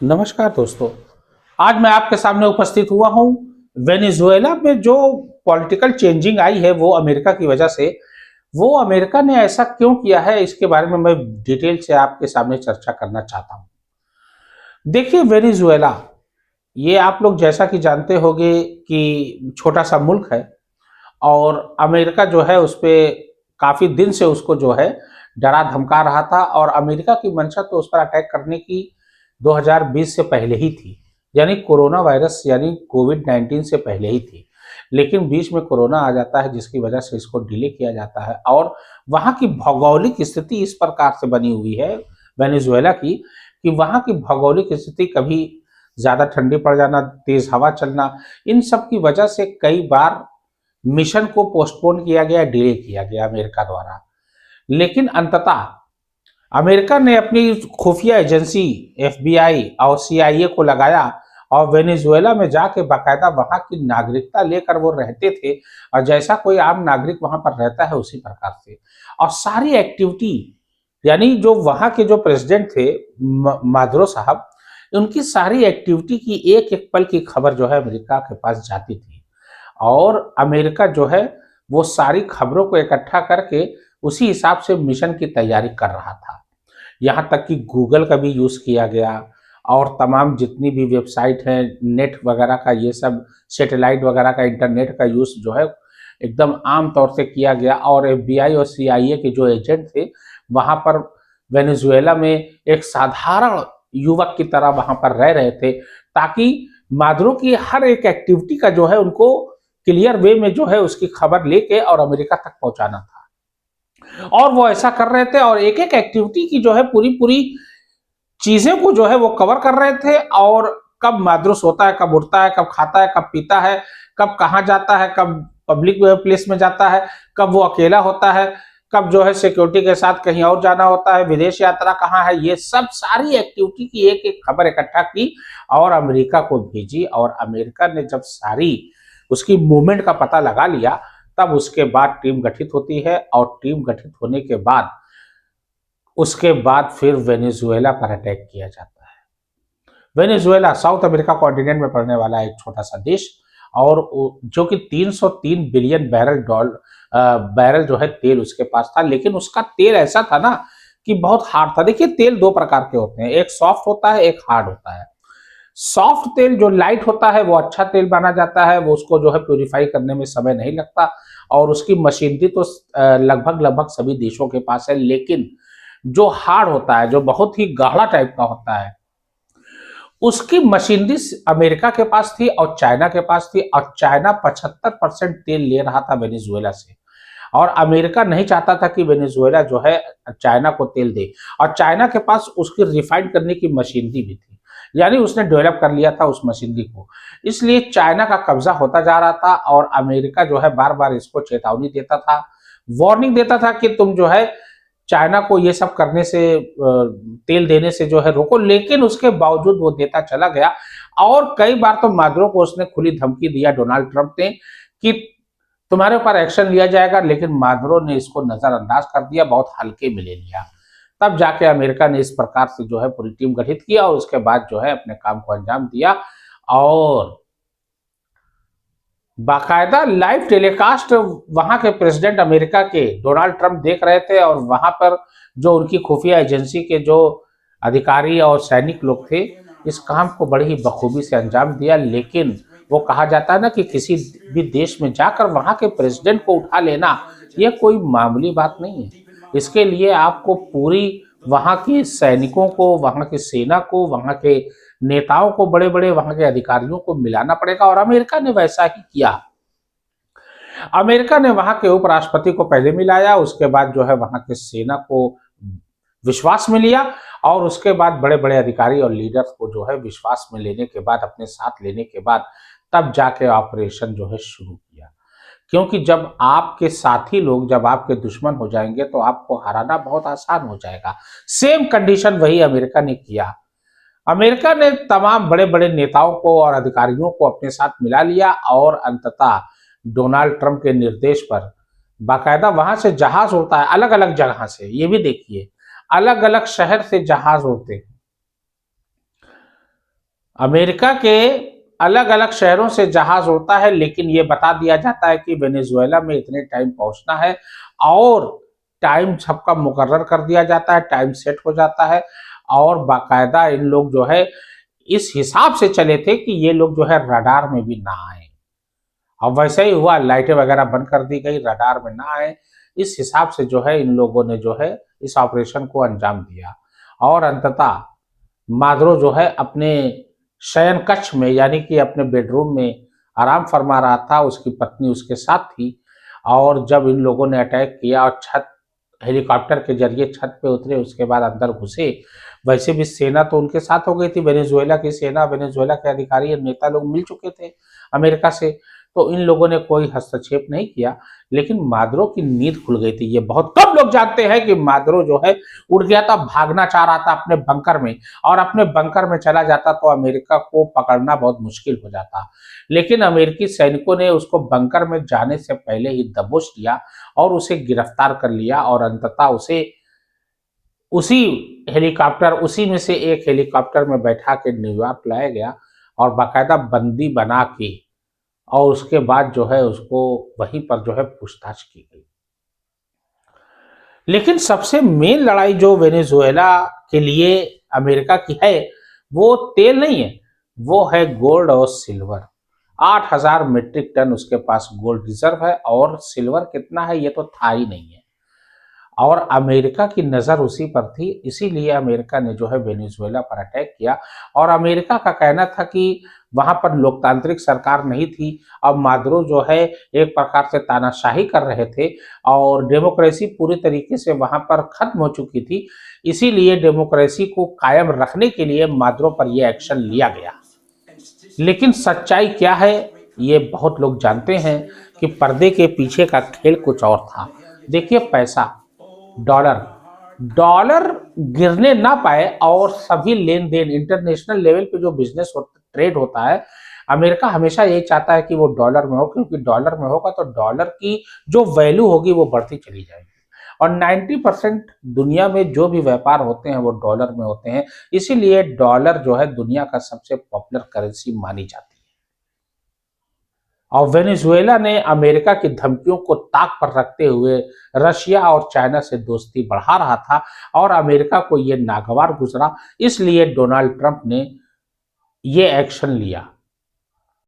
नमस्कार दोस्तों। आज मैं आपके सामने उपस्थित हुआ हूं। वेनेजुएला में जो पॉलिटिकल चेंजिंग आई है वो अमेरिका की वजह से। वो अमेरिका ने ऐसा क्यों किया है इसके बारे में मैं डिटेल से आपके सामने चर्चा करना चाहता हूं। देखिए, वेनेजुएला ये आप लोग जैसा कि जानते होंगे कि छोटा सा मुल्क है और अमेरिका जो है उस पे काफी दिन से उसको जो है डरा धमका रहा था और अमेरिका की मंशा तो उस पर अटैक करने की 2020 से पहले ही थी। यानी कोरोना वायरस यानी कोविड-19 से पहले ही थी। लेकिन बीच में कोरोना आ जाता है जिसकी वजह से इसको डिले किया जाता है और वहाँ की भौगोलिक स्थिति इस प्रकार से बनी हुई है वेनेजुएला की कि वहाँ की भौगोलिक स्थिति कभी ज़्यादा ठंडी पड़ जाना, तेज़ हवा चलना, इन सब की वजह से कई बार मिशन को पोस्टपोन किया गया, डिले किया गया अमेरिका द्वारा। लेकिन अंततः अमेरिका ने अपनी खुफिया एजेंसी एफबीआई और सीआईए को लगाया और वेनेजुएला में जाके बाकायदा वहां की नागरिकता लेकर वो रहते थे और जैसा कोई आम नागरिक वहां पर रहता है उसी प्रकार से। और सारी एक्टिविटी यानी जो वहां के जो प्रेसिडेंट थे मादुरो साहब, उनकी सारी एक्टिविटी की एक एक पल की खबर जो है अमेरिका के पास जाती थी और अमेरिका जो है वो सारी खबरों को इकट्ठा करके उसी हिसाब से मिशन की तैयारी कर रहा था। यहाँ तक कि गूगल का भी यूज़ किया गया और तमाम जितनी भी वेबसाइट हैं, नेट वगैरह का, ये सब सैटेलाइट वगैरह का, इंटरनेट का यूज़ जो है एकदम आम तौर से किया गया और एफबीआई और सीआईए के जो एजेंट थे वहाँ पर वेनेजुएला में एक साधारण युवक की तरह वहाँ पर रह रहे थे ताकि मादुरो की हर एक एक्टिविटी का जो है उनको क्लियर वे में जो है उसकी खबर लेके और अमेरिका तक पहुंचाना था। और वो ऐसा कर रहे थे और एक एक एक्टिविटी की जो है पूरी पूरी चीजें को जो है वो कवर कर रहे थे और कब मादुरो सोता है, कब उठता है, कब खाता है, कब पीता है, कब कहाँ जाता है, कब पब्लिक प्लेस में जाता है, कब वो अकेला होता है, कब जो है सिक्योरिटी के साथ कहीं और जाना होता है, विदेश यात्रा कहाँ है, ये सब सारी एक्टिविटी की एक एक खबर इकट्ठा की और अमेरिका को भेजी। और अमेरिका ने जब सारी उसकी मूवमेंट का पता लगा लिया तब उसके बाद टीम गठित होती है और टीम गठित होने के बाद उसके बाद फिर वेनेजुएला पर अटैक किया जाता है। वेनेजुएला साउथ अमेरिका कॉन्टिनेंट में पड़ने वाला एक छोटा सा देश और जो कि 303 बिलियन बैरल जो है तेल उसके पास था। लेकिन उसका तेल ऐसा था ना कि बहुत हार्ड था। देखिए, तेल दो प्रकार के होते हैं, एक सॉफ्ट होता है, एक हार्ड होता है। सॉफ्ट तेल जो लाइट होता है वो अच्छा तेल माना जाता है, वो उसको जो है प्यूरिफाई करने में समय नहीं लगता और उसकी मशीनरी तो लगभग लगभग सभी देशों के पास है। लेकिन जो हार्ड होता है, जो बहुत ही गाढ़ा टाइप का होता है, उसकी मशीनरी अमेरिका के पास थी और चाइना के पास थी और चाइना 75% तेल ले रहा था वेनेजुएला से और अमेरिका नहीं चाहता था कि वेनेजुएला जो है चाइना को तेल दे। और चाइना के पास उसकी रिफाइंड करने की मशीनरी भी थी, यानी उसने डेवलप कर लिया था उस मशीनरी को। इसलिए चाइना का कब्जा होता जा रहा था और अमेरिका जो है बार बार इसको चेतावनी देता था, वार्निंग देता था कि तुम जो है चाइना को ये सब करने से, तेल देने से जो है रोको। लेकिन उसके बावजूद वो देता चला गया और कई बार तो मादुरो को उसने खुली धमकी दिया डोनाल्ड ट्रंप ने कि तुम्हारे ऊपर एक्शन लिया जाएगा। लेकिन मादुरो ने इसको नजरअंदाज कर दिया, बहुत हल्के में ले लिया। तब जाके अमेरिका ने इस प्रकार से जो है पूरी टीम गठित किया और उसके बाद जो है अपने काम को अंजाम दिया और बाकायदा लाइव टेलीकास्ट वहां के प्रेसिडेंट अमेरिका के डोनाल्ड ट्रंप देख रहे थे और वहां पर जो उनकी खुफिया एजेंसी के जो अधिकारी और सैनिक लोग थे इस काम को बड़ी ही बखूबी से अंजाम दिया। लेकिन वो कहा जाता है ना कि किसी भी देश में जाकर वहां के प्रेसिडेंट को उठा लेना ये कोई मामूली बात नहीं है। इसके लिए आपको पूरी वहां के सैनिकों को, वहां की सेना को, वहां के नेताओं को, बड़े बड़े वहां के अधिकारियों को मिलाना पड़ेगा और अमेरिका ने वैसा ही किया। अमेरिका ने वहां के उपराष्ट्रपति को पहले मिलाया, उसके बाद जो है वहां के सेना को विश्वास में लिया और उसके बाद बड़े बड़े अधिकारी और लीडर्स को जो है विश्वास में लेने के बाद, अपने साथ लेने के बाद तब जाके ऑपरेशन जो है शुरू किया। क्योंकि जब आपके साथी लोग, जब आपके दुश्मन हो जाएंगे तो आपको हराना बहुत आसान हो जाएगा। सेम कंडीशन वही अमेरिका ने किया। अमेरिका ने तमाम बड़े बड़े नेताओं को और अधिकारियों को अपने साथ मिला लिया और अंततः डोनाल्ड ट्रंप के निर्देश पर बाकायदा वहां से जहाज उड़ता है, अलग अलग जगह से। ये भी देखिए, अलग अलग शहर से जहाज उड़ते हैं अमेरिका के अलग अलग शहरों से जहाज उड़ता है, लेकिन ये बता दिया जाता है कि वेनेजुएला में इतने टाइम पहुंचना है और टाइम सबका मुकर्रर कर दिया जाता है, टाइम सेट हो जाता है और बाकायदा इन लोग जो है इस हिसाब से चले थे कि ये लोग जो है रडार में भी ना आए। अब वैसे ही हुआ, लाइटें वगैरह बंद कर दी गई, रडार में ना आए। इस हिसाब से जो है इन लोगों ने जो है इस ऑपरेशन को अंजाम दिया और अंततः माद्रो जो है अपने शयन कक्ष में यानी कि अपने बेडरूम में आराम फरमा रहा था, उसकी पत्नी उसके साथ थी और जब इन लोगों ने अटैक किया और छत हेलीकॉप्टर के जरिए छत पे उतरे, उसके बाद अंदर घुसे। वैसे भी सेना तो उनके साथ हो गई थी, वेनेजुएला की सेना, वेनेजुएला के अधिकारी और नेता लोग मिल चुके थे अमेरिका से, तो इन लोगों ने कोई हस्तक्षेप नहीं किया। लेकिन माद्रो की नींद खुल गई थी। ये बहुत कम लोग जानते हैं कि माद्रो जो है उड़ गया था, भागना चाह रहा था अपने बंकर में और अपने बंकर में चला जाता तो अमेरिका को पकड़ना बहुत मुश्किल हो जाता। लेकिन अमेरिकी सैनिकों ने उसको बंकर में जाने से पहले ही दबोच लिया और उसे गिरफ्तार कर लिया और अंततः उसे उसी हेलीकॉप्टर, उसी में से एक हेलीकॉप्टर में बैठा के न्यूयॉर्क लाया गया और बाकायदा बंदी बना के और उसके बाद जो है उसको वहीं पर जो है पूछताछ की गई। लेकिन सबसे मेन लड़ाई जो वेनेजुएला के लिए अमेरिका की है वो तेल नहीं है, वो है गोल्ड और सिल्वर। 8,000 मीट्रिक टन उसके पास गोल्ड रिजर्व है और सिल्वर कितना है ये तो था ही नहीं है और अमेरिका की नज़र उसी पर थी, इसीलिए अमेरिका ने जो है वेनेजुएला पर अटैक किया। और अमेरिका का कहना था कि वहां पर लोकतांत्रिक सरकार नहीं थी, अब मादुरो जो है एक प्रकार से तानाशाही कर रहे थे और डेमोक्रेसी पूरी तरीके से वहां पर खत्म हो चुकी थी। इसीलिए डेमोक्रेसी को कायम रखने के लिए मादुरो पर यह एक्शन लिया गया। लेकिन सच्चाई क्या है ये बहुत लोग जानते हैं कि पर्दे के पीछे का खेल कुछ और था। देखिए, पैसा, डॉलर डॉलर गिरने ना पाए और सभी लेन देन इंटरनेशनल लेवल पे जो बिजनेस ट्रेड होता है, अमेरिका हमेशा यही चाहता है कि वो डॉलर में हो, क्योंकि डॉलर में होगा तो डॉलर की जो वैल्यू होगी वो बढ़ती चली जाएगी और 90% दुनिया में जो भी व्यापार होते हैं वो डॉलर में होते हैं। इसीलिए डॉलर जो है दुनिया का सबसे पॉपुलर करेंसी मानी जाती है और वेनेजुएला ने अमेरिका की धमकियों को ताक पर रखते हुए रशिया और चाइना से दोस्ती बढ़ा रहा था और अमेरिका को यह नागवार गुजरा, इसलिए डोनाल्ड ट्रंप ने यह एक्शन लिया।